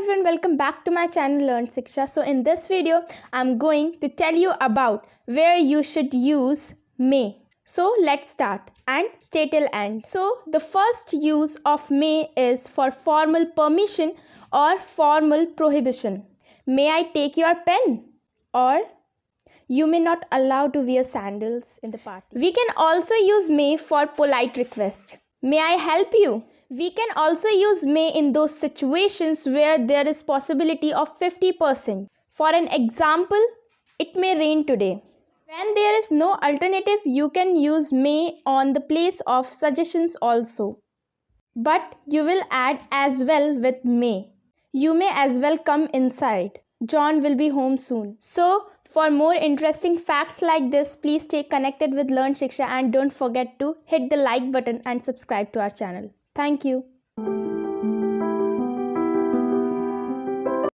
everyone, welcome back to my channel Learn Shiksha. So in this video, I'm going to tell you about where you should use may. So let's start and stay till end. So the first use of may is for formal permission or formal prohibition. May I take your pen? Or you may not allow to wear sandals in the party. We can also use may for polite request. May I help you? We can also use may in those situations where there is possibility of 50%. For an example, it may rain today. When there is no alternative, you can use may on the place of suggestions also. But you will add as well with may. You may as well come inside. John will be home soon. So, for more interesting facts like this, please stay connected with Learn Shiksha and don't forget to hit the like button and subscribe to our channel. Thank you.